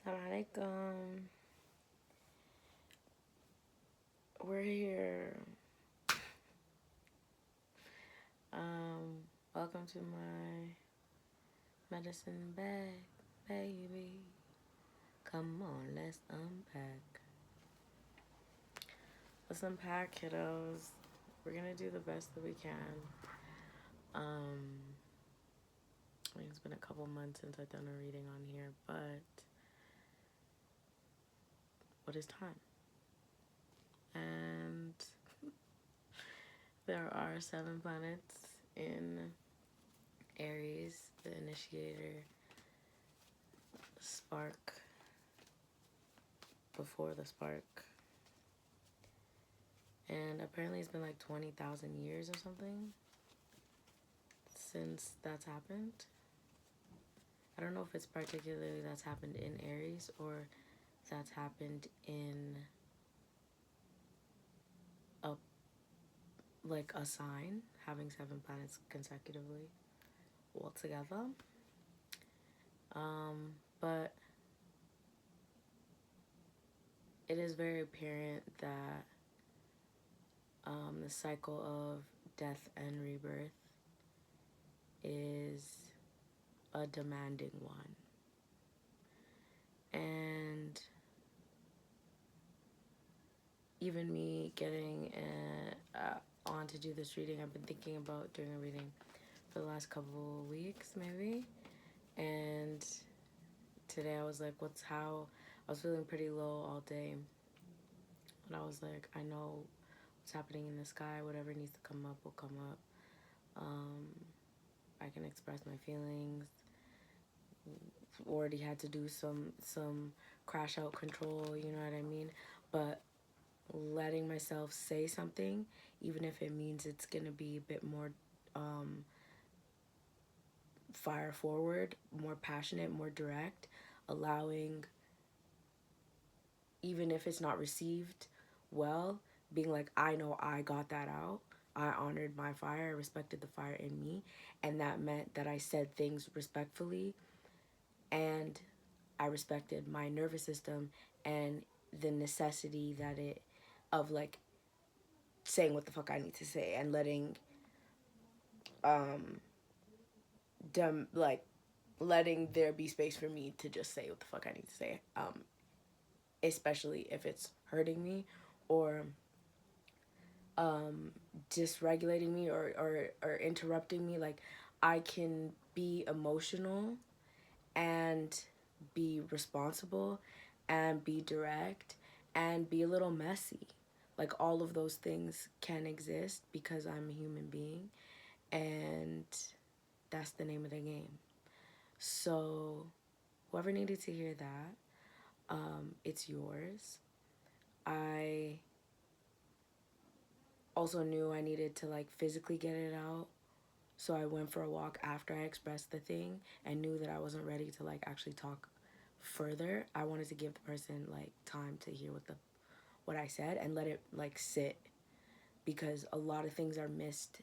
Alaykum. We're here. Welcome to my medicine bag, baby. Come on, let's unpack. Let's unpack, kiddos. We're gonna do the best that we can. I think it's been a couple months since I've done a reading on here, but what is time? And there are 7 planets in Aries, the initiator, spark, before the spark. And apparently it's been like 20,000 years or something since that's happened. I don't know if it's particularly that's happened in Aries or that's happened in a sign, having 7 planets consecutively all together. But it is very apparent that the cycle of death and rebirth is a demanding one. And even me getting on to do this reading, I've been thinking about doing a reading for the last couple of weeks, maybe. And today I was like, I was feeling pretty low all day. And I was like, I know what's happening in the sky. Whatever needs to come up will come up. I can express my feelings. Already had to do some crash out control, you know what I mean? But letting myself say something, even if it means it's gonna be a bit more fire forward, more passionate, more direct, allowing, even if it's not received well, being like, I know I got that out. I honored my fire, I respected the fire in me, and that meant that I said things respectfully, and I respected my nervous system and the necessity that it, of like saying what the fuck I need to say and letting letting there be space for me to just say what the fuck I need to say, especially if it's hurting me or dysregulating me or interrupting me. Like, I can be emotional and be responsible and be direct and be a little messy. Like, all of those things can exist because I'm a human being, and that's the name of the game. So whoever needed to hear that, it's yours. I also knew I needed to like physically get it out, so I went for a walk after I expressed the thing and knew that I wasn't ready to like actually talk further. I wanted to give the person like time to hear what I said and let it like sit, because a lot of things are missed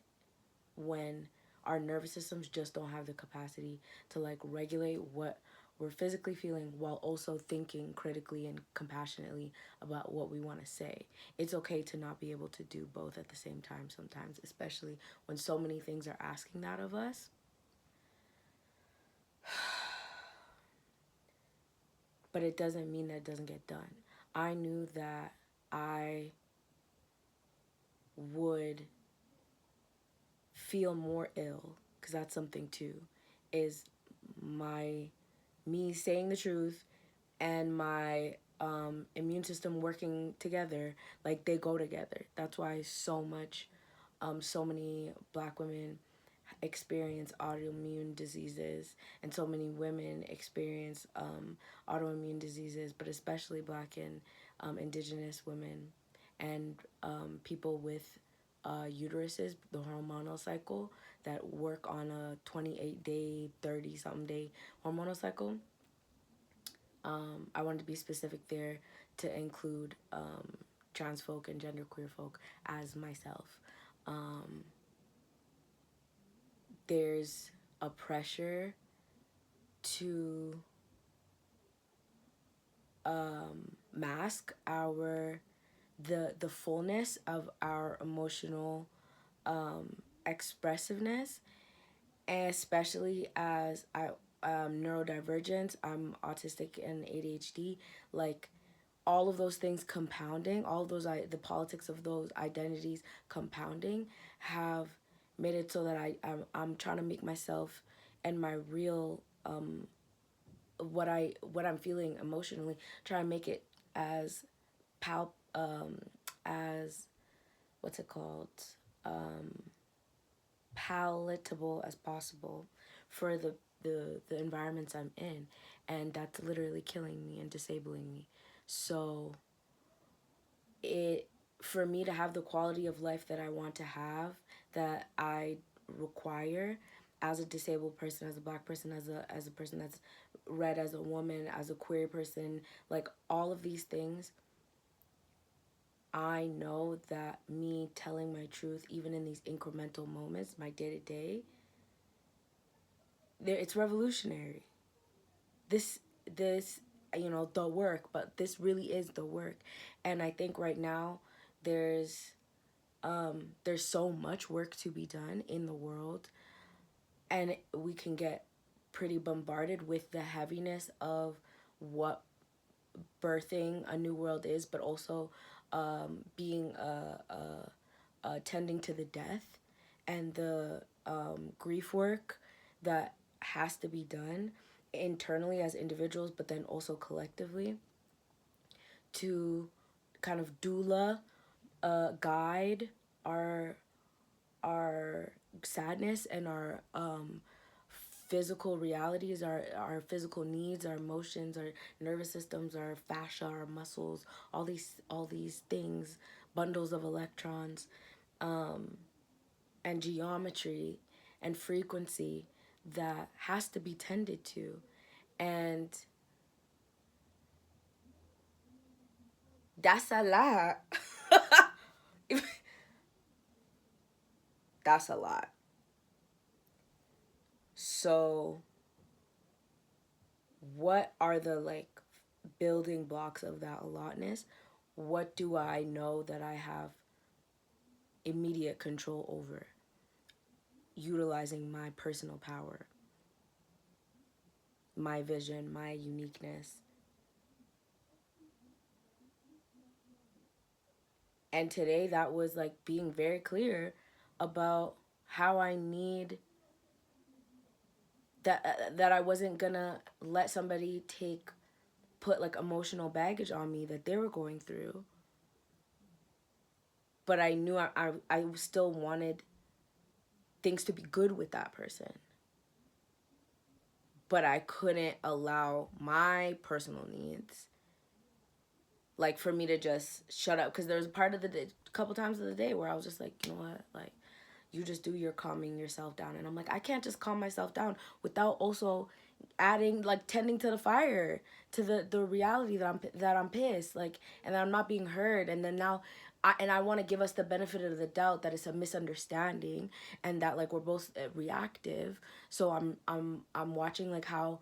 when our nervous systems just don't have the capacity to like regulate what we're physically feeling while also thinking critically and compassionately about what we want to say. It's okay to not be able to do both at the same time sometimes, especially when so many things are asking that of us. But it doesn't mean that it doesn't get done. I knew that I would feel more ill, because that's something too, is me saying the truth and my immune system working together. Like, they go together. That's why so many Black women experience autoimmune diseases, and so many women experience autoimmune diseases, but especially Black and Indigenous women and people with uteruses, the hormonal cycle, that work on a 28-day, 30-something day hormonal cycle. I wanted to be specific there to include trans folk and genderqueer folk as myself. There's a pressure to mask the fullness of our emotional expressiveness, and especially as I neurodivergent, I'm autistic and ADHD, like all of those things compounding, all of those the politics of those identities compounding have made it so that I'm trying to make myself and my real what I'm feeling emotionally, try to make it as as what's it called, palatable as possible for the environments I'm in, and that's literally killing me and disabling me. So it for me to have the quality of life that I want to have, that I require as a disabled person, as a black person, as a person that's red, as a woman, as a queer person, like all of these things, I know that me telling my truth, even in these incremental moments, my day to day, it's revolutionary. This the work, but this really is the work. And I think right now there's so much work to be done in the world, and we can get pretty bombarded with the heaviness of what birthing a new world is, but also being tending to the death and the grief work that has to be done internally as individuals, but then also collectively, to kind of doula guide our our sadness and our physical realities, our physical needs, our emotions, our nervous systems, our fascia, our muscles, all these things, bundles of electrons, and geometry and frequency that has to be tended to. And that's a lot. That's a lot. So what are the like building blocks of that allotness? What do I know that I have immediate control over? Utilizing my personal power, my vision, my uniqueness. And today that was like being very clear about how I need that I wasn't gonna let somebody put like emotional baggage on me that they were going through. But I knew I still wanted things to be good with that person. But I couldn't allow my personal needs, like for me to just shut up, because there was a part of the day, a couple times of the day where I was just like, you know what, like you just do your calming yourself down. And I'm like, I can't just calm myself down without also adding, like tending to the fire, to the reality that I'm pissed, like, and that I'm not being heard. And then now I want to give us the benefit of the doubt that it's a misunderstanding and that like we're both reactive. So I'm watching like how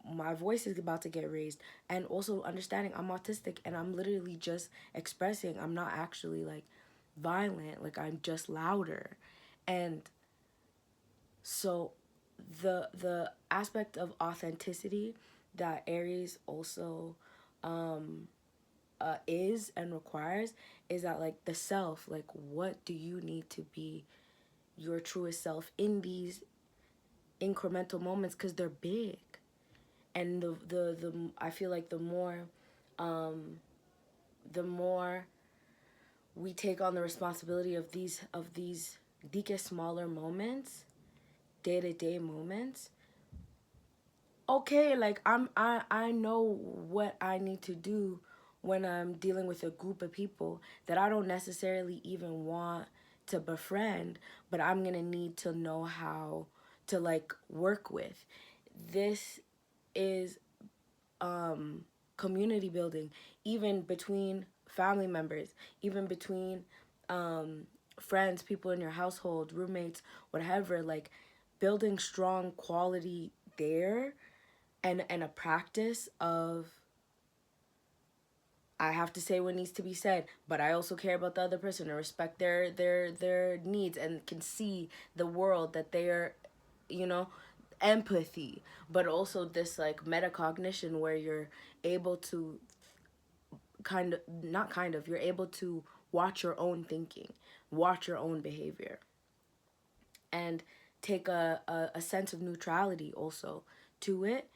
my voice is about to get raised, and also understanding I'm autistic and I'm literally just expressing. I'm not actually like violent, like I'm just louder. And so the aspect of authenticity that Aries also is and requires is that like the self, like what do you need to be your truest self in these incremental moments, because they're big. And the I feel like the more we take on the responsibility of these dike smaller moments, day-to-day moments, okay, like I know what I need to do when I'm dealing with a group of people that I don't necessarily even want to befriend, but I'm gonna need to know how to like work with. This is community building, even between family members, even between friends, people in your household, roommates, whatever, like building strong quality there, and a practice of I have to say what needs to be said, but I also care about the other person and respect their needs and can see the world that they are, you know, empathy, but also this like metacognition where you're able to kind of not kind of you're able to watch your own thinking, watch your own behavior, and take a sense of neutrality also to it.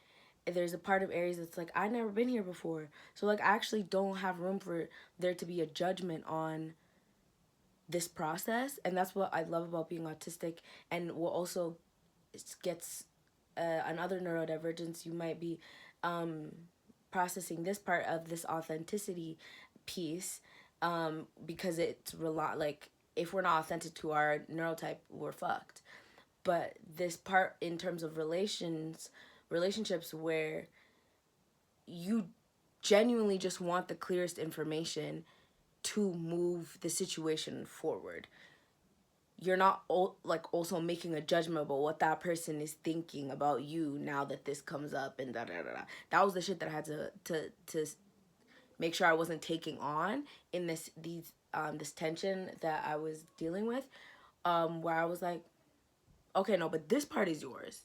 There's a part of Aries that's like, I've never been here before. So like I actually don't have room for there to be a judgment on this process. And that's what I love about being autistic. And what also gets another neurodivergence, you might be processing this part of this authenticity piece, because it's like if we're not authentic to our neurotype, we're fucked. But this part in terms of relationships where you genuinely just want the clearest information to move the situation forward. You're not like also making a judgment about what that person is thinking about you now that this comes up and da da da da. That was the shit that I had to make sure I wasn't taking on in this tension that I was dealing with, where I was like, okay, no, but this part is yours.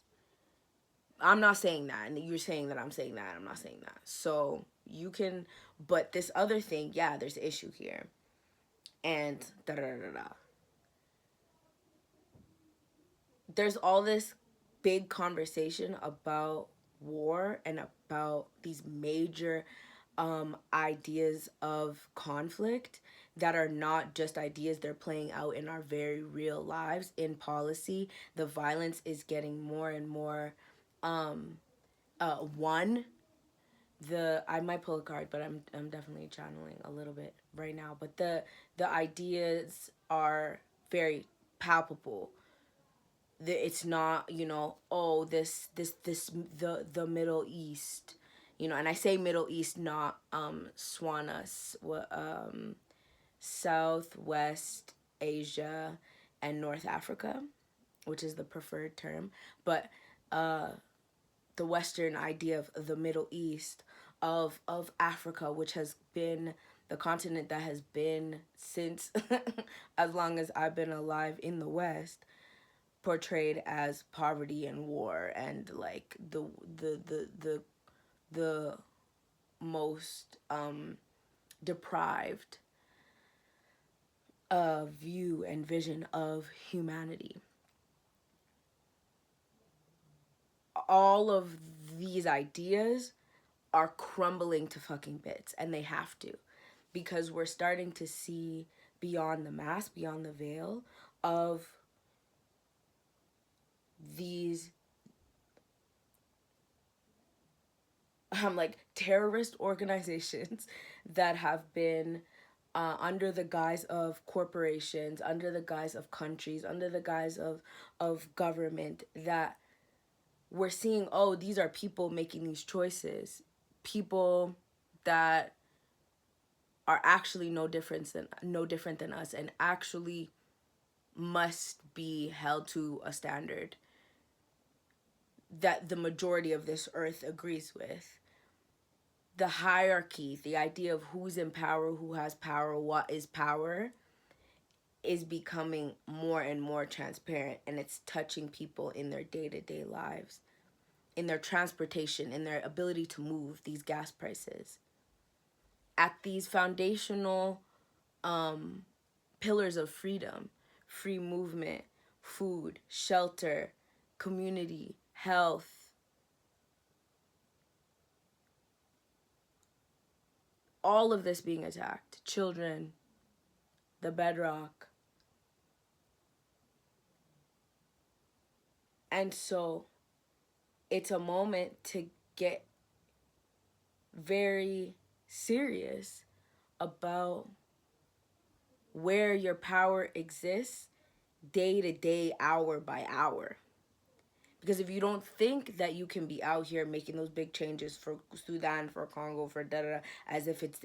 I'm not saying that, and you're saying that I'm saying that, I'm not saying that. So you can, but this other thing, yeah, there's an issue here, and da da da da. There's all this big conversation about war and about these major ideas of conflict that are not just ideas, they're playing out in our very real lives in policy. The violence is getting more and more one. I might pull a card, but I'm definitely channeling a little bit right now. But the ideas are very palpable. It's not, oh, this the Middle East, and I say Middle East, not Swanas, Southwest Asia and North Africa, which is the preferred term, but the Western idea of the Middle East, of Africa, which has been the continent that has been since as long as I've been alive in the West, portrayed as poverty and war and like the most deprived view and vision of humanity. All of these ideas are crumbling to fucking bits, and they have to, because we're starting to see beyond the mask, beyond the veil of these like terrorist organizations that have been under the guise of corporations, under the guise of countries, under the guise of government, that we're seeing, oh, these are people making these choices, people that are actually no different than us, and actually must be held to a standard that the majority of this earth agrees with. The hierarchy, the idea of who's in power, who has power, what is power, is becoming more and more transparent, and it's touching people in their day-to-day lives, in their transportation, in their ability to move, these gas prices. At these foundational pillars of freedom, free movement, food, shelter, community, health, all of this being attacked. Children, the bedrock. And so it's a moment to get very serious about where your power exists day to day, hour by hour. Because if you don't think that you can be out here making those big changes for Sudan, for Congo, for da da da, as if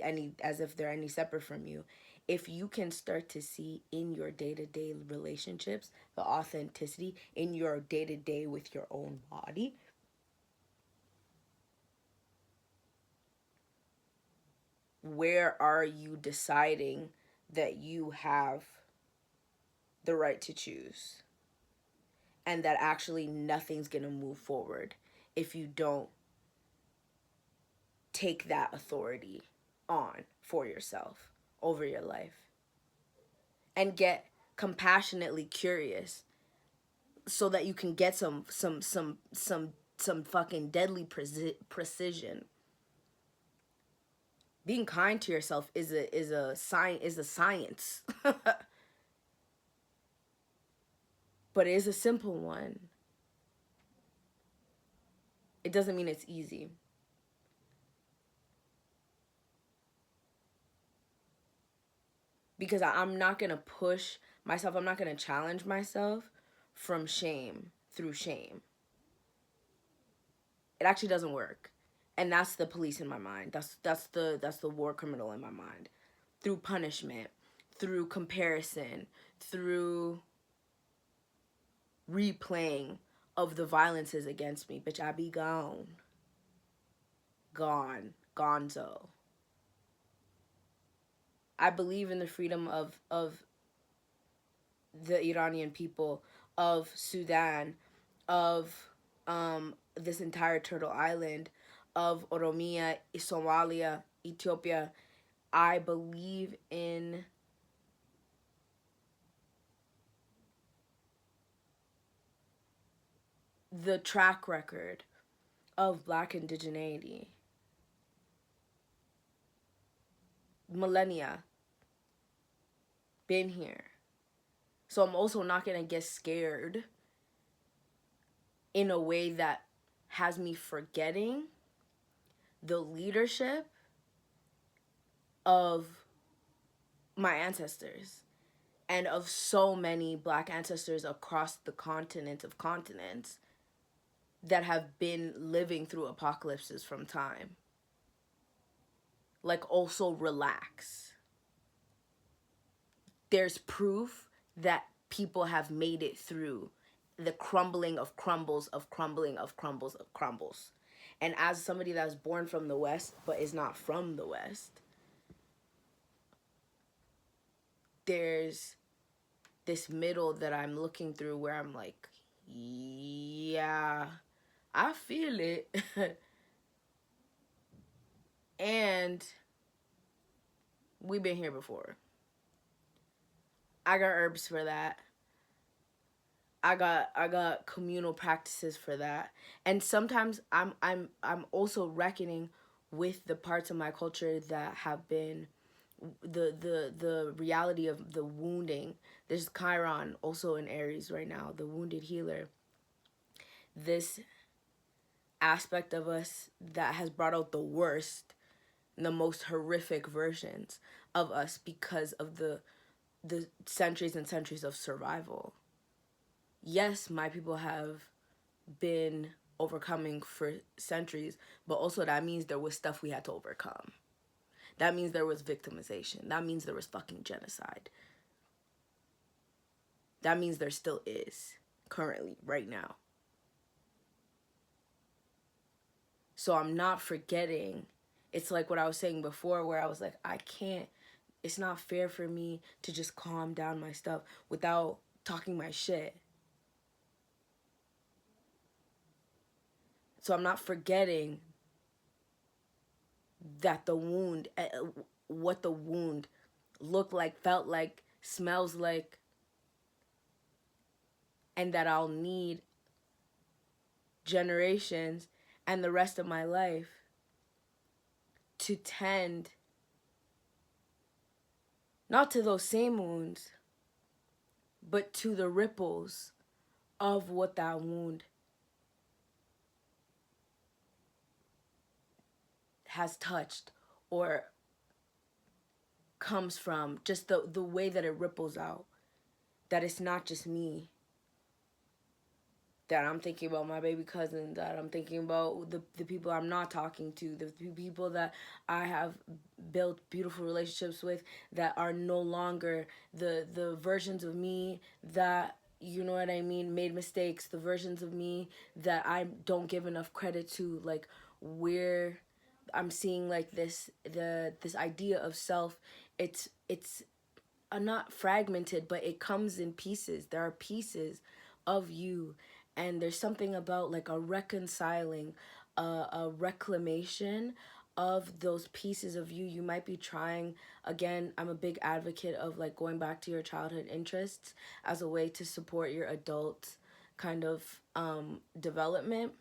they're any separate from you, if you can start to see in your day-to-day relationships the authenticity in your day-to-day with your own body, where are you deciding that you have the right to choose, and that actually nothing's gonna move forward if you don't take that authority on for yourself over your life and get compassionately curious so that you can get some fucking deadly precision. Being kind to yourself is a science. But it is a simple one. It doesn't mean it's easy. Because I'm not going to push myself, I'm not going to challenge myself from shame through shame. It actually doesn't work. And that's the police in my mind. That's the war criminal in my mind. Through punishment, through comparison, through replaying of the violences against me. Bitch, I be gone. Gone. Gonzo. I believe in the freedom of the Iranian people, of Sudan, of this entire Turtle Island, of Oromia, Somalia, Ethiopia. I believe in the track record of Black indigeneity. Millennia. Been here. So I'm also not going to get scared in a way that has me forgetting the leadership of my ancestors and of so many Black ancestors across the continent of continents that have been living through apocalypses from time. Like, also relax. There's proof that people have made it through the crumbling of crumbles of crumbling of crumbles of crumbles. And as somebody that's born from the West but is not from the West, there's this middle that I'm looking through where I'm like, yeah, I feel it. And we've been here before. I got herbs for that. I got communal practices for that. And sometimes I'm also reckoning with the parts of my culture that have been the reality of the wounding. There's Chiron also in Aries right now, the wounded healer. This aspect of us that has brought out the worst and the most horrific versions of us because of the centuries and centuries of survival. Yes, my people have been overcoming for centuries, but also that means there was stuff we had to overcome. That means there was victimization. That means there was fucking genocide. That means there still is, currently, right now. So I'm not forgetting. It's like what I was saying before, where I was like, it's not fair for me to just calm down my stuff without talking my shit. So I'm not forgetting that the wound, what the wound looked like, felt like, smells like, and that I'll need generations and the rest of my life to tend not to those same wounds, but to the ripples of what that wound has touched or comes from, just the way that it ripples out. That it's not just me. That I'm thinking about my baby cousins, that I'm thinking about the people I'm not talking to, the people that I have built beautiful relationships with that are no longer the versions of me that, you know what I mean, made mistakes, the versions of me that I don't give enough credit to. Like, I'm seeing like this idea of self. It's not fragmented, but it comes in pieces. There are pieces of you, and there's something about like a reconciling, a reclamation of those pieces of you. You might be trying, again, I'm a big advocate of like going back to your childhood interests as a way to support your adult kind of development.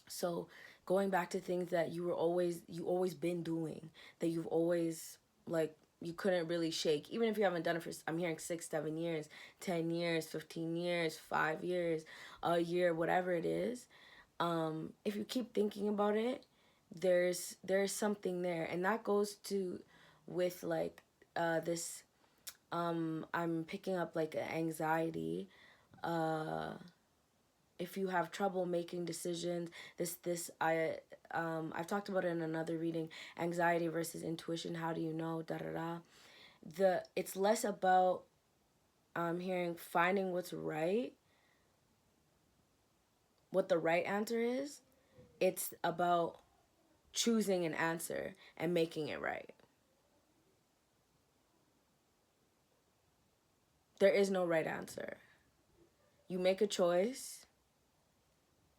So going back to things that you always been doing, that you've always like, you couldn't really shake, even if you haven't done it for, I'm hearing 6-7 years, 10 years, 15 years, 5 years, a year, whatever it is. If you keep thinking about it, there's something there. And that goes to with like this I'm picking up like anxiety. If you have trouble making decisions, I've talked about it in another reading, anxiety versus intuition, how do you know, da da da. It's less about, I'm hearing, finding what's right, what the right answer is. It's about choosing an answer and making it right. There is no right answer. You make a choice,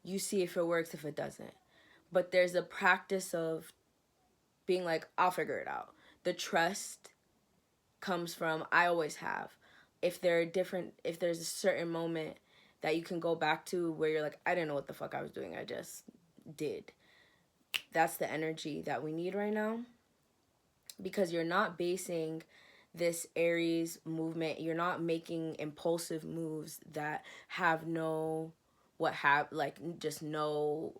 you see if it works, if it doesn't. But there's a practice of being like, I'll figure it out. The trust comes from, I always have. If there's a certain moment that you can go back to where you're like, I didn't know what the fuck I was doing, I just did. That's the energy that we need right now. Because you're not basing this Aries movement, you're not making impulsive moves that have no, just no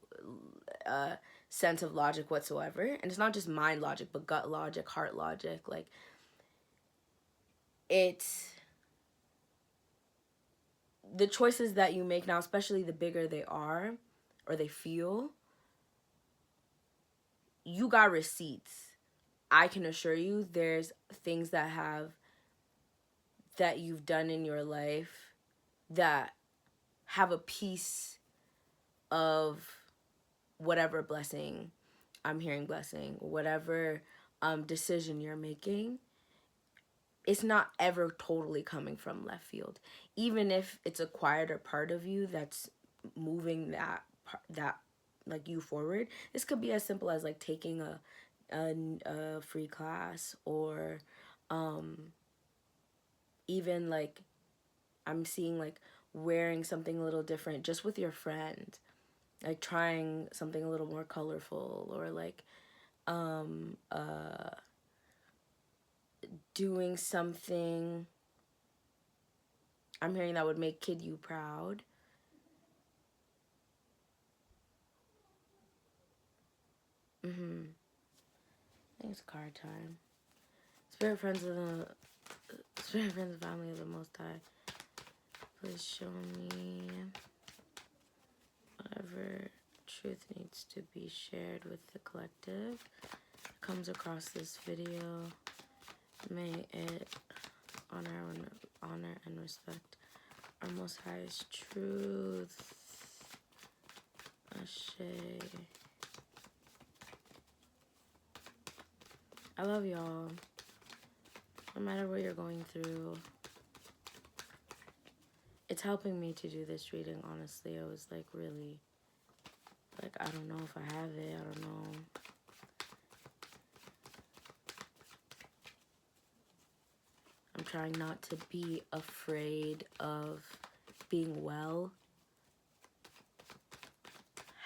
sense of logic whatsoever. And it's not just mind logic, but gut logic, heart logic. Like, it's the choices that you make now, especially the bigger they are or they feel, you got receipts. I can assure you there's things that you've done in your life that have a piece of whatever blessing, I'm hearing blessing, whatever decision you're making. It's not ever totally coming from left field. Even if it's a quieter part of you that's moving that like you forward. This could be as simple as like taking a free class, or even like, I'm seeing like wearing something a little different just with your friend, like trying something a little more colorful, or like doing something, I'm hearing, that would make kid you proud. I think it's card time. Spirit friends and family of the Most High, please show me whatever truth needs to be shared with the collective comes across this video. May it honor and respect our Most High's truth. Ashe. I love y'all. No matter what you're going through. It's helping me to do this reading, honestly. I was like, really, like, I don't know if I have it. I don't know. I'm trying not to be afraid of being well,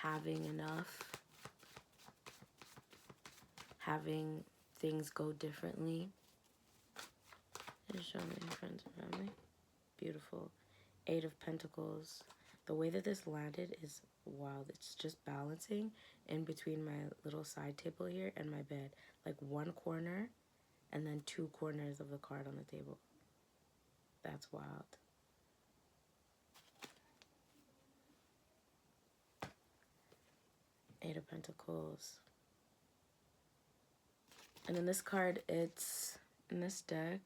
having enough, having things go differently. And show me friends and family. Beautiful. 8 of Pentacles. The way that this landed is wild. It's just balancing in between my little side table here and my bed. Like one corner and then 2 corners of the card on the table. That's wild. Eight of Pentacles. And in this card, it's in this deck,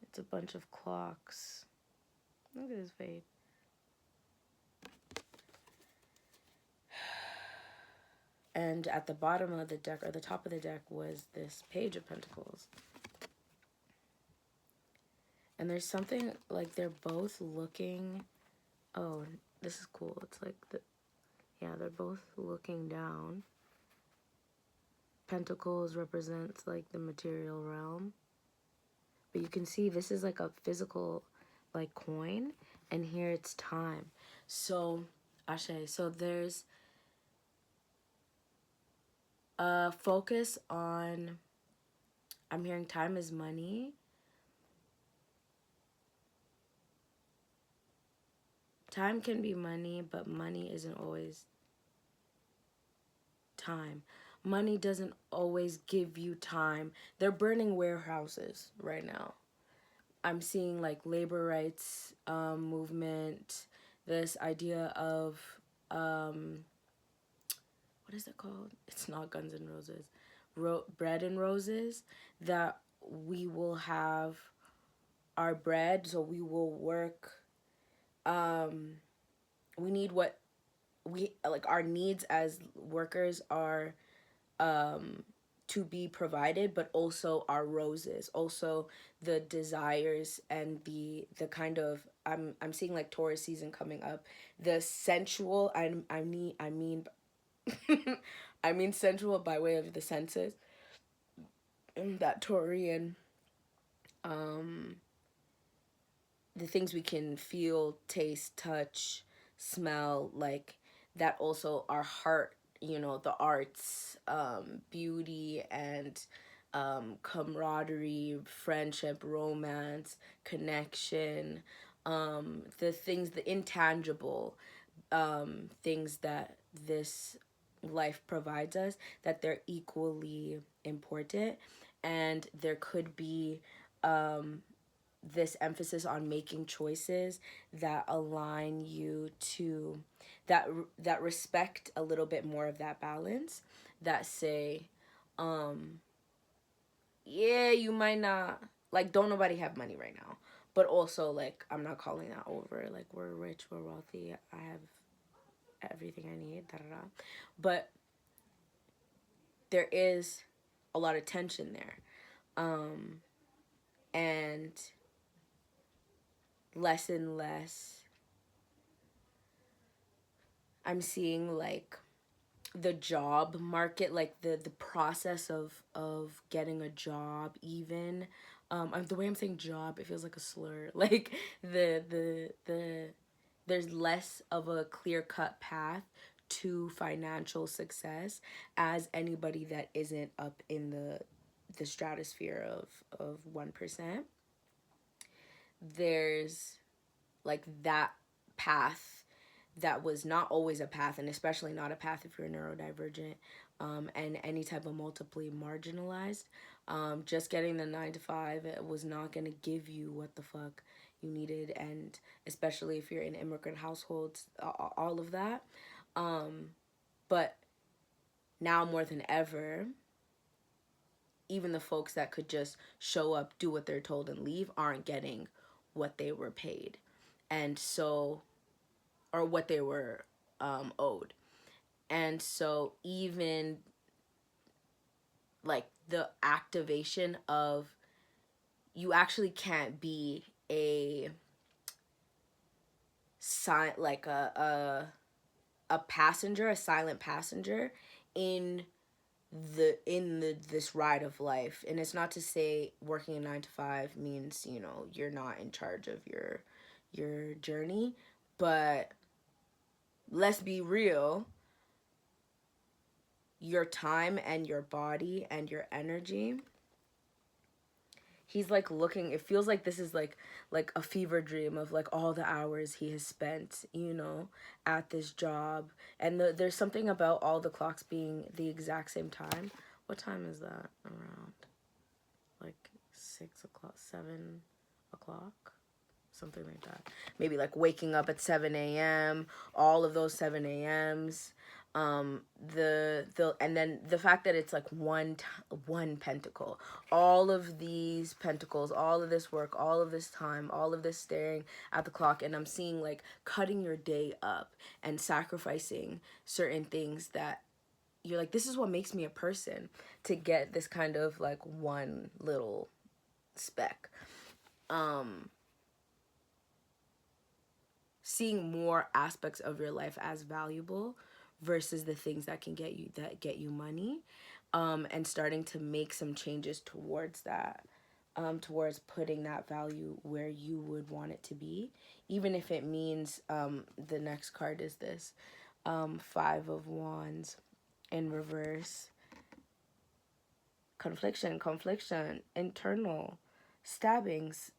it's a bunch of clocks. Look at this fade. And at the bottom of the deck, or the top of the deck, was this Page of Pentacles. And there's something like they're both looking. Oh, this is cool. It's like they're both looking down. Pentacles represents like the material realm. But you can see this is like a physical like coin, and here it's time. So, Ashe, so there's a focus on, I'm hearing time is money. Time can be money, but money isn't always time. Money doesn't always give you time. They're burning warehouses right now. I'm seeing like labor rights movement, this idea of, what is it called? It's not Guns N' Roses. Bread and Roses, that we will have our bread, so we will work. We need what we like, our needs as workers are to be provided, but also our roses, also the desires and the kind of, I'm seeing like Taurus season coming up, the sensual, I mean I mean sensual by way of the senses, and that Taurian, the things we can feel, taste, touch, smell, like that. Also our heart, you know, the arts, beauty and camaraderie, friendship, romance, connection, the things, the intangible things that this life provides us, that they're equally important. And there could be this emphasis on making choices that align you to that respect a little bit more of that balance, that say, yeah, you might not, like, don't nobody have money right now, but also like, I'm not calling that over, like, we're rich, we're wealthy, I have everything I need, da da da. But there is a lot of tension there, and less and less I'm seeing like the job market, like the process of getting a job, even the way I'm saying job, it feels like a slur. Like the there's less of a clear-cut path to financial success as anybody that isn't up in the stratosphere of 1%. There's like that path that was not always a path, and especially not a path if you're neurodivergent, and any type of multiply marginalized. Just getting the 9 to 5 was not going to give you what the fuck you needed, and especially if you're in immigrant households, all of that. But now more than ever, even the folks that could just show up, do what they're told, and leave aren't getting what they were paid. And so, or what they were owed. And so even like the activation of, you actually can't be a like a passenger, a silent passenger in this ride of life. And it's not to say working a 9 to 5 means, you know, you're not in charge of your journey, but let's be real, your time and your body and your energy, he's like looking, it feels like this is like a fever dream of like all the hours he has spent, you know, at this job. And there's something about all the clocks being the exact same time. What time is that? Around like 6 o'clock, 7 o'clock, something like that. Maybe like waking up at 7 a.m., all of those 7 a.m.s. And then the fact that it's like one pentacle, all of these pentacles, all of this work, all of this time, all of this staring at the clock. And I'm seeing like cutting your day up and sacrificing certain things that you're like, this is what makes me a person, to get this kind of like one little speck. Seeing more aspects of your life as valuable versus the things that get you money, and starting to make some changes towards that, towards putting that value where you would want it to be, even if it means, the next card is this, 5 of Wands in reverse. Confliction, internal stabbings.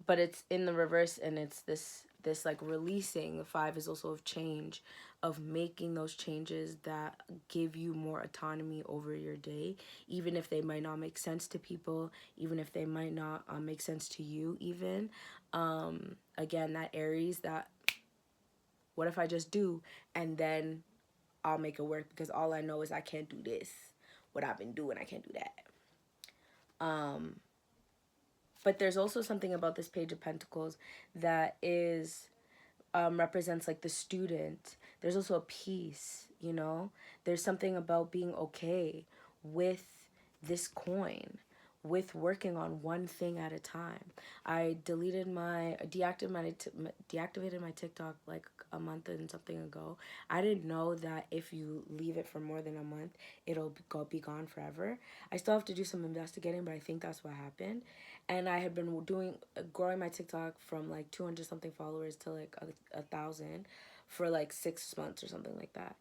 But it's in the reverse, and it's this like releasing. The 5 is also of change, of making those changes that give you more autonomy over your day, even if they might not make sense to people, even if they might not make sense to you even. Again, that Aries, that what if I just do, and then I'll make it work, because all I know is I can't do this. What I've been doing, I can't do that. But there's also something about this Page of Pentacles that is, represents like the student. There's also a peace, you know? There's something about being okay with this coin, with working on one thing at a time. I deactivated my TikTok like a month and something ago. I didn't know that if you leave it for more than a month, it'll be gone forever. I still have to do some investigating, but I think that's what happened. And I had been growing my TikTok from like 200 something followers to like 1,000 for like 6 months or something like that.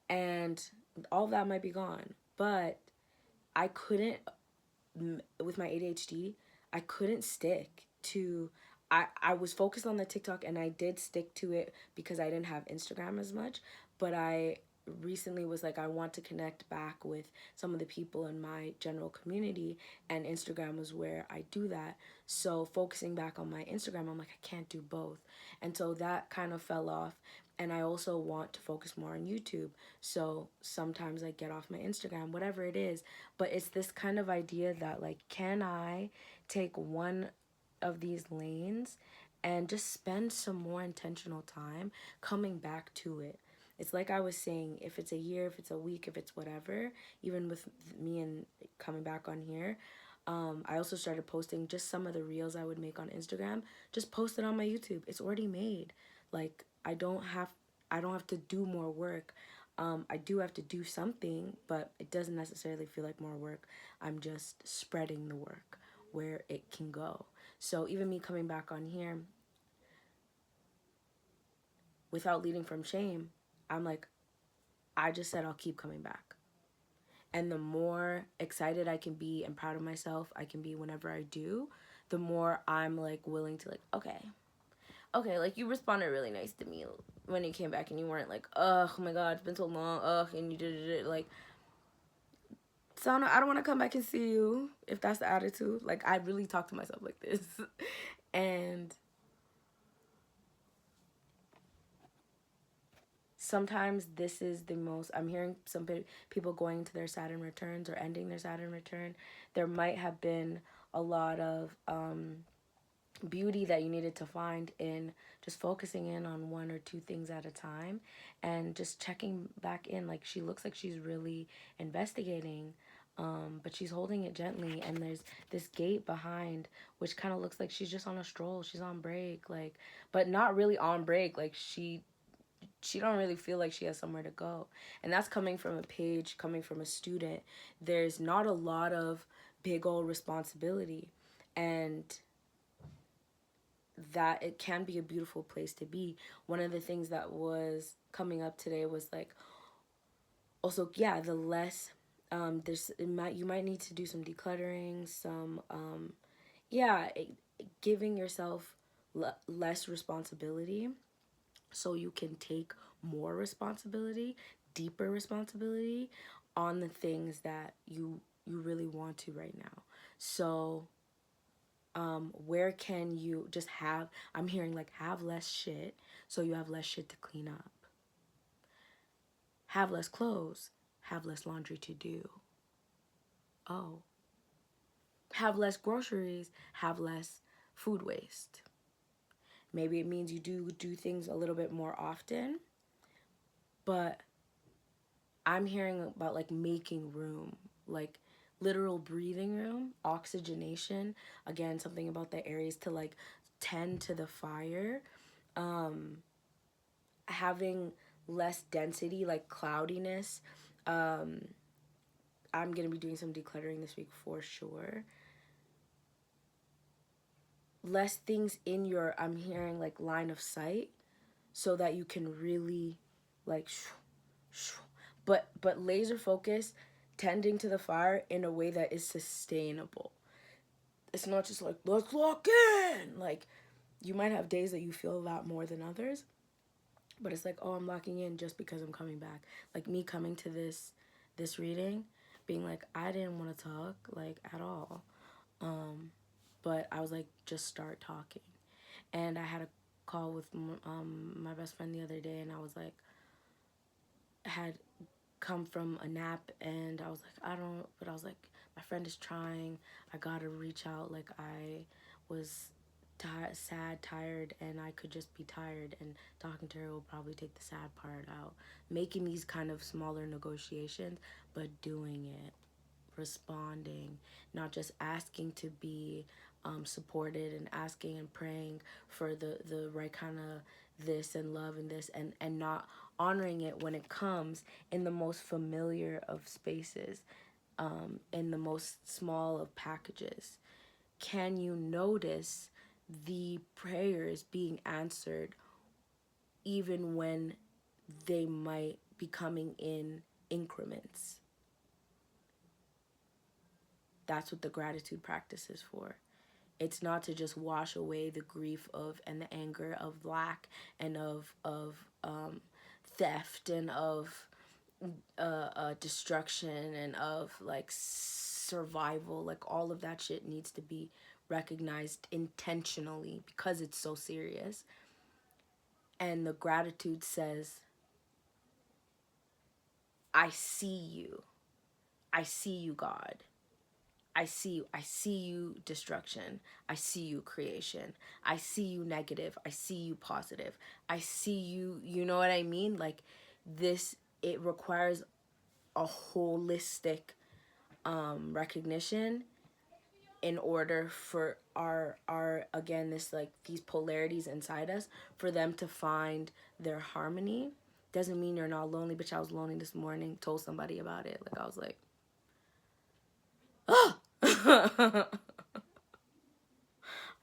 And all of that might be gone, but I couldn't, with my ADHD, I couldn't stick to, I was focused on the TikTok, and I did stick to it because I didn't have Instagram as much, but I recently was like, I want to connect back with some of the people in my general community, and Instagram was where I do that. So focusing back on my Instagram, I'm like, I can't do both. And so that kind of fell off. And I also want to focus more on YouTube. So sometimes I get off my Instagram, whatever it is. But it's this kind of idea that, like, can I take one of these lanes and just spend some more intentional time coming back to it? It's like I was saying, if it's a year, if it's a week, if it's whatever, even with me and coming back on here, I also started posting just some of the reels I would make on Instagram, just post it on my YouTube. It's already made. Like, I don't have to do more work. I do have to do something, but it doesn't necessarily feel like more work. I'm just spreading the work where it can go. So even me coming back on here without leading from shame, I'm like, I just said I'll keep coming back. And the more excited I can be and proud of myself I can be whenever I do, the more I'm like willing to, like, okay, like, you responded really nice to me when you came back, and you weren't like, oh my god, it's been so long, and you did it, like, so I don't want to come back and see you, if that's the attitude. Like, I really talk to myself like this. And sometimes this is the most, I'm hearing some people going into their Saturn returns or ending their Saturn return. There might have been a lot of beauty that you needed to find in just focusing in on 1 or 2 things at a time, and just checking back in. Like, she looks like she's really investigating, but she's holding it gently, and there's this gate behind, which kind of looks like she's just on a stroll, she's on break, like, but not really on break. Like, she don't really feel like she has somewhere to go. And that's coming from a page, coming from a student. There's not a lot of big old responsibility, and that it can be a beautiful place to be. One of the things that was coming up today was like, also, yeah, the less, you might need to do some decluttering, some, giving yourself less responsibility so you can take more responsibility, deeper responsibility on the things that you really want to right now. So where can you just have, I'm hearing like, have less shit so you have less shit to clean up. Have less clothes, have less laundry to do. Oh. Have less groceries, have less food waste. Maybe it means you do things a little bit more often, but I'm hearing about like making room, like literal breathing room, oxygenation. Again, something about the Aries to like tend to the fire. Having less density, like cloudiness. Um, I'm gonna be doing some decluttering this week for sure. Less things in your, I'm hearing like line of sight, so that you can really like but laser focus, tending to the fire in a way that is sustainable. It's not just like, let's lock in. Like, you might have days that you feel that more than others, but it's like, oh, I'm locking in just because I'm coming back. Like me coming to this reading, being like, I didn't want to talk like at all, but I was like, just start talking. And I had a call with my best friend the other day, and I was like, had come from a nap, and I was like, I don't, but I was like, my friend is trying, I gotta reach out. Like, I was sad, tired, and I could just be tired, and talking to her will probably take the sad part out. Making these kind of smaller negotiations, but doing it, responding, not just asking to be supported, and asking and praying for the right kind of this and love and this, and not honoring it when it comes in the most familiar of spaces, in the most small of packages. Can you notice the prayers being answered even when they might be coming in increments? That's what the gratitude practice is for. It's not to just wash away the grief of and the anger of lack and of theft and of destruction and of like survival. Like, all of that shit needs to be recognized intentionally because it's so serious. And the gratitude says, I see you. I see you, God. I see you. I see you, destruction. I see you, creation. I see you, negative. I see you, positive. I see you, you know what I mean? Like, this, it requires a holistic recognition in order for our again, this like these polarities inside us, for them to find their harmony. Doesn't mean you're not lonely, bitch. I was lonely this morning, told somebody about it. Like, I was like, oh.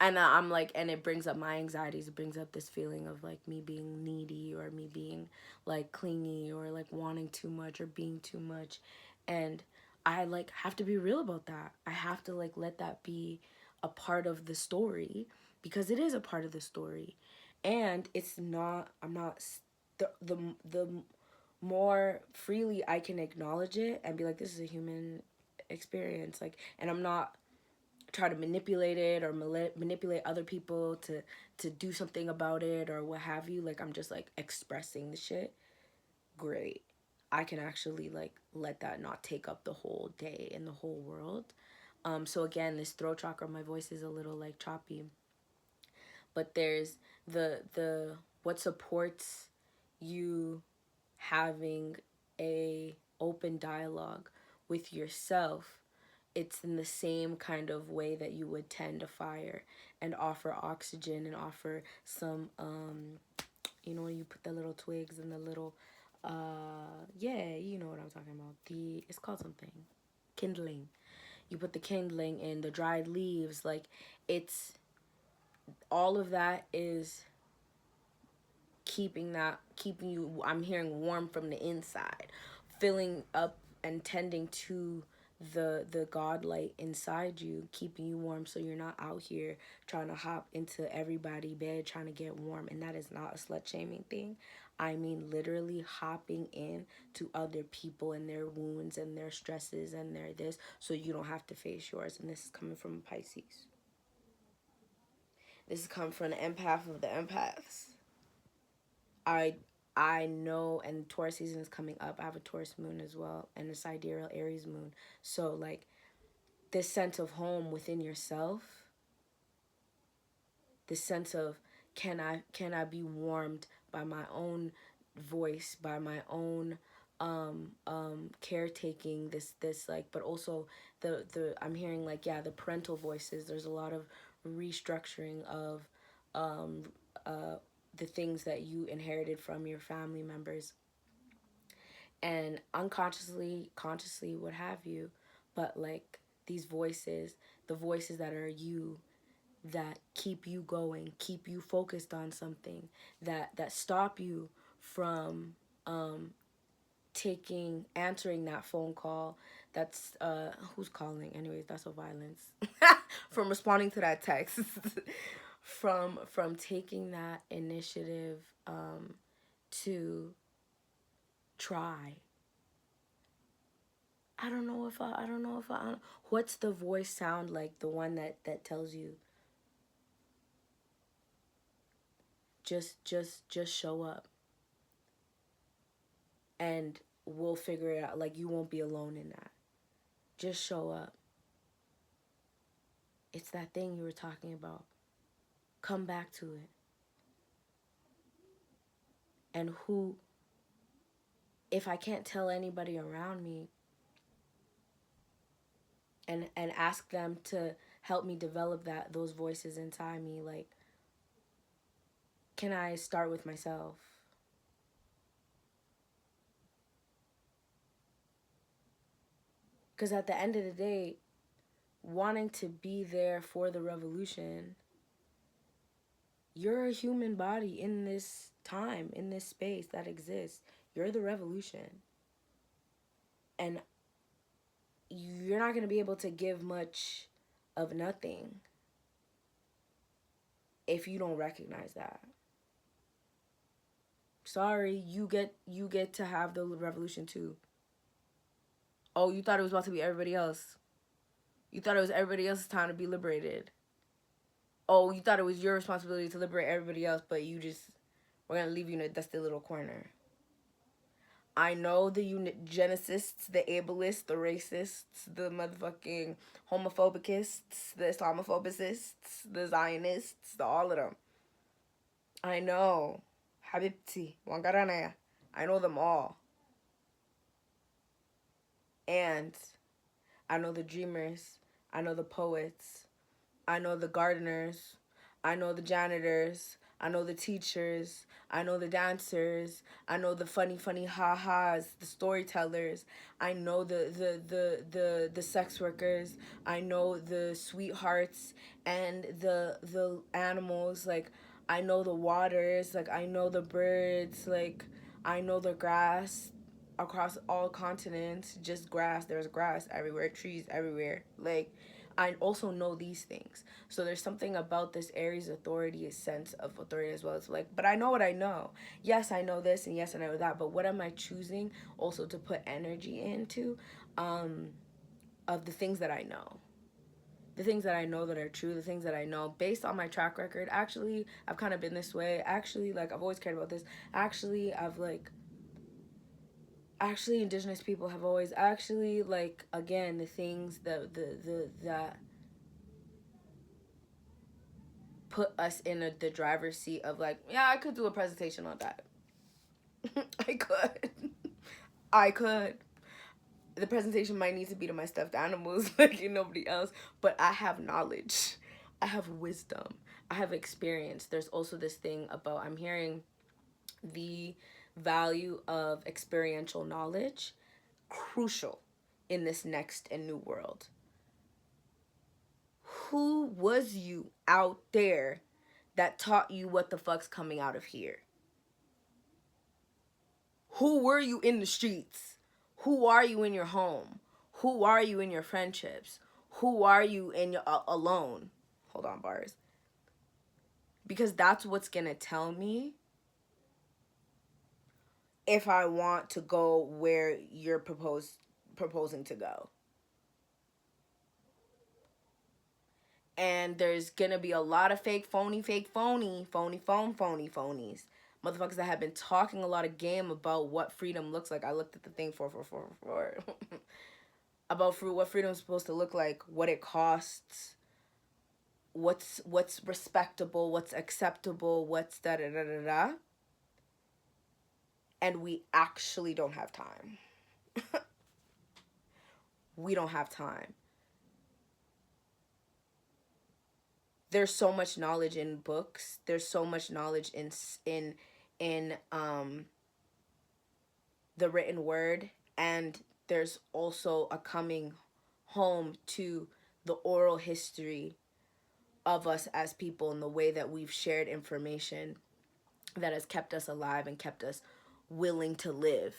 And I'm like, and it brings up my anxieties. It brings up this feeling of like me being needy, or me being like clingy, or like wanting too much, or being too much. And I like have to be real about that. I have to like let that be a part of the story, because it is a part of the story. And it's not, I'm not, the more freely I can acknowledge it and be like, this is a human experience. Like, and I'm not try to manipulate it, or manipulate other people to do something about it, or what have you. Like, I'm just like expressing the shit. Great. I can actually like let that not take up the whole day and the whole world. So again, this throat chakra, my voice is a little like choppy, but there's the what supports you having a open dialogue with yourself. It's in the same kind of way that you would tend a fire and offer oxygen and offer some you know, when you put the little twigs and the little yeah, you know what I'm talking about. It's called something, kindling. You put the kindling in the dried leaves. Like, it's all of that is keeping you, I'm hearing, warm from the inside, filling up and tending to the god light inside you, keeping you warm, so you're not out here trying to hop into everybody's bed trying to get warm. And that is not a slut shaming thing. I mean literally hopping in to other people and their wounds and their stresses and their this, so you don't have to face yours. And this is coming from a Pisces. This is coming from the empath of the empaths. I I know, and Taurus season is coming up. I have a Taurus moon as well, and a sidereal Aries moon. So like, this sense of home within yourself, this sense of, can I be warmed by my own voice, by my own caretaking, this like, but also the I'm hearing like, yeah, the parental voices. There's a lot of restructuring of um uh the things that you inherited from your family members, and unconsciously, consciously, what have you, but like these voices, the voices that are you, that keep you going, keep you focused on something, that stop you from answering that phone call, that's who's calling anyways, that's a violence, from responding to that text, from taking that initiative to try. I don't know if I what's the voice sound like, the one that tells you just show up, and we'll figure it out. Like, you won't be alone in that. Just show up. It's that thing you were talking about. Come back to it. And who, if I can't tell anybody around me and ask them to help me develop those voices inside me, like, can I start with myself? Because at the end of the day, wanting to be there for the revolution, you're a human body in this time, in this space that exists. You're the revolution. And you're not going to be able to give much of nothing if you don't recognize that. Sorry, you get to have the revolution too. Oh, you thought it was about to be everybody else. You thought it was everybody else's time to be liberated. Oh, you thought it was your responsibility to liberate everybody else, but we're going to leave you in a dusty little corner. I know the eugenicists, the ableists, the racists, the motherfucking homophobicists, the Islamophobicists, the Zionists, all of them. I know. Habibti, Wangaranaya. I know them all. And I know the dreamers. I know the poets. I know the gardeners. I know the janitors. I know the teachers. I know the dancers. I know the funny ha-has, the storytellers. I know the sex workers. I know the sweethearts and the animals. Like, I know the waters. Like, I know the birds. Like, I know the grass across all continents. Just grass. There's grass everywhere. Trees everywhere. Like, I also know these things. So there's something about this Aries authority, a sense of authority as well. It's like, but I know what I know. Yes, I know this, and yes, I know that. But what am I choosing also to put energy into, of the things that I know? The things that I know that are true, the things that I know based on my track record. Actually, I've kind of been this way. Actually, like, I've always cared about this. Actually, Indigenous people have always, actually, like, again, the things that put us in the driver's seat of, like, yeah, I could do a presentation on that. I could. I could. The presentation might need to be to my stuffed animals, like, nobody else, but I have knowledge. I have wisdom. I have experience. There's also this thing about, I'm hearing the value of experiential knowledge crucial in this next and new world. Who was you out there that taught you what the fuck's coming out of here? Who were you in the streets? Who are you in your home? Who are you in your friendships? Who are you in your alone? Hold on, bars. Because that's what's gonna tell me if I want to go where you're proposing to go. And there's gonna be a lot of phonies. Motherfuckers that have been talking a lot of game about what freedom looks like. I looked at the thing for about what freedom is supposed to look like, what it costs, what's respectable, what's acceptable, what's da da da da da. and we actually don't have time. We don't have time. There's so much knowledge in books. There's so much knowledge in the written word, and there's also a coming home to the oral history of us as people and the way that we've shared information that has kept us alive and kept us willing to live.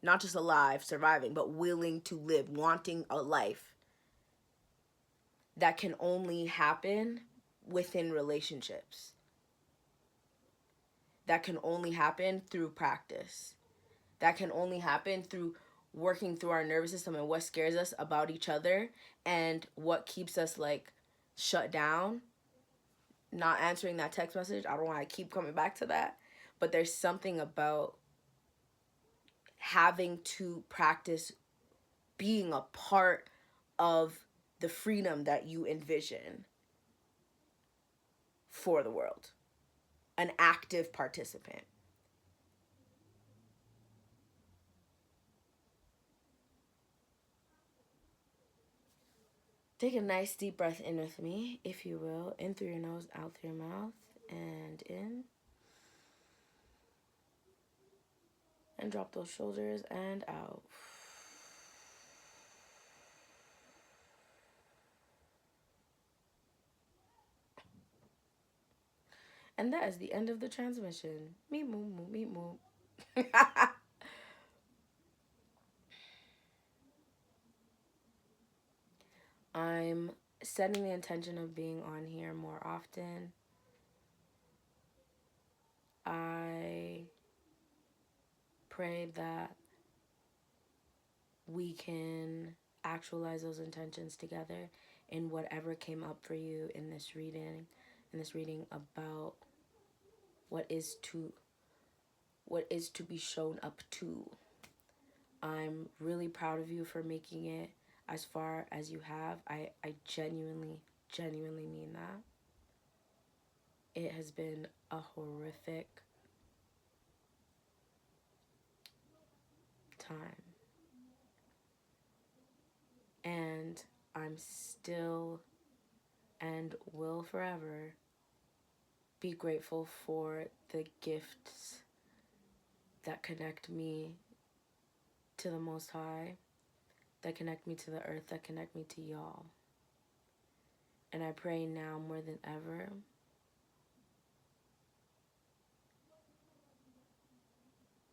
Not just alive, surviving, but willing to live, wanting a life that can only happen within relationships. That can only happen through practice. That can only happen through working through our nervous system and what scares us about each other and what keeps us like shut down. Not answering that text message. I don't want to keep coming back to that. But there's something about having to practice being a part of the freedom that you envision for the world. An active participant. Take a nice deep breath in with me, if you will. In through your nose, out through your mouth, and in. And drop those shoulders and out. And that is the end of the transmission. Meet moo moo, meet moo. I'm setting the intention of being on here more often. I pray that we can actualize those intentions together in whatever came up for you in this reading about what is to be shown up to. I'm really proud of you for making it as far as you have. I genuinely mean that. It has been a horrific time. And I'm still and will forever be grateful for the gifts that connect me to the Most High, that connect me to the earth, that connect me to y'all. And I pray now more than ever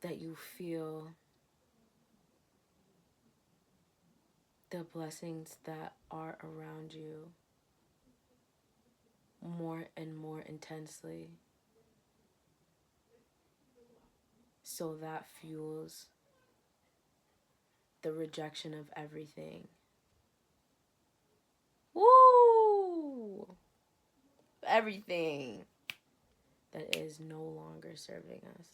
that you feel the blessings that are around you more and more intensely, so that fuels the rejection of everything. Woo! Everything that is no longer serving us.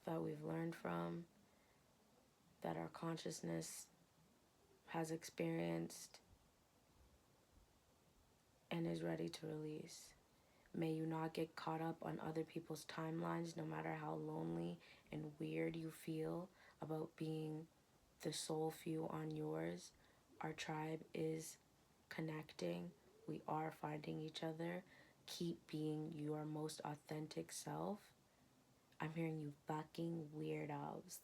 That we've learned from, that our consciousness has experienced and is ready to release. May you not get caught up on other people's timelines, no matter how lonely and weird you feel about being the sole few on yours. Our tribe is connecting. We are finding each other. Keep being your most authentic self. I'm hearing you fucking weirdos.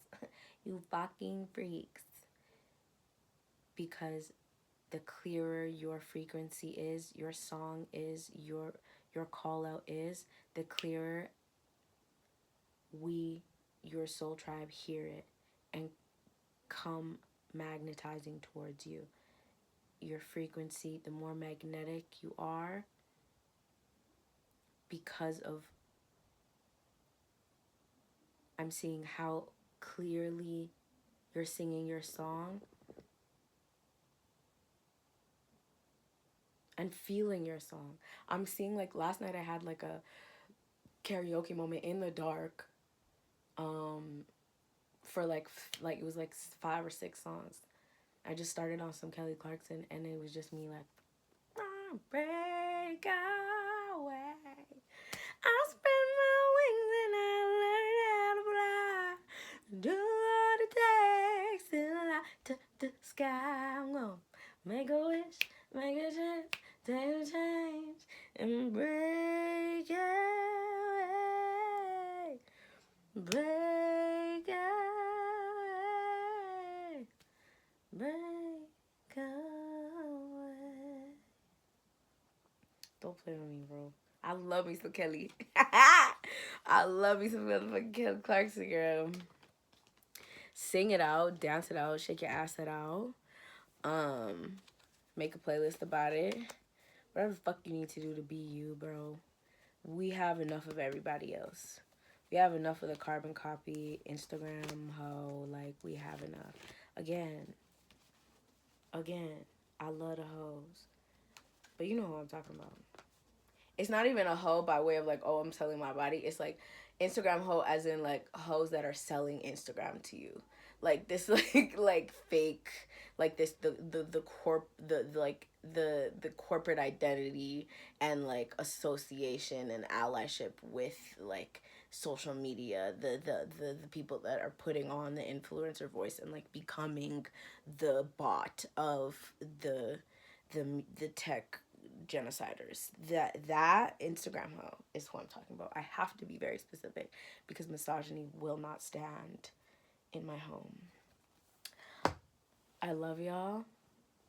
You fucking freaks. Because the clearer your frequency is, your song is, your call out is, the clearer we, your soul tribe, hear it and come magnetizing towards you. Your frequency, the more magnetic you are, because of, I'm seeing how clearly you're singing your song and feeling your song. I'm seeing, like, last night I had like a karaoke moment in the dark for like it was like 5 or 6 songs. I just started on some Kelly Clarkson and it was just me like, break away, sky. I'm gonna make a wish, make a change, take a change, and break away. Break away. Break away. Don't play with me, bro. I love me some Kelly. I love me some motherfucking Kelly Clarkson, girl. Sing it out, dance it out, shake your ass it out. Make a playlist about it. Whatever the fuck you need to do to be you, bro. We have enough of everybody else. We have enough of the carbon copy, Instagram hoe. Like, we have enough. Again, I love the hoes. But you know who I'm talking about. It's not even a hoe by way of like, oh, I'm selling my body. It's like Instagram hoe as in like hoes that are selling Instagram to you. Like this like fake, like this the corporate identity and like association and allyship with like social media, the people that are putting on the influencer voice and like becoming the bot of the tech genociders. That Instagram hoe is who I'm talking about. I have to be very specific because misogyny will not stand in my home. I love y'all.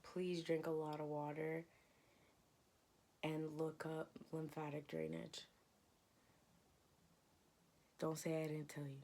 Please drink a lot of water and look up lymphatic drainage. Don't say I didn't tell you.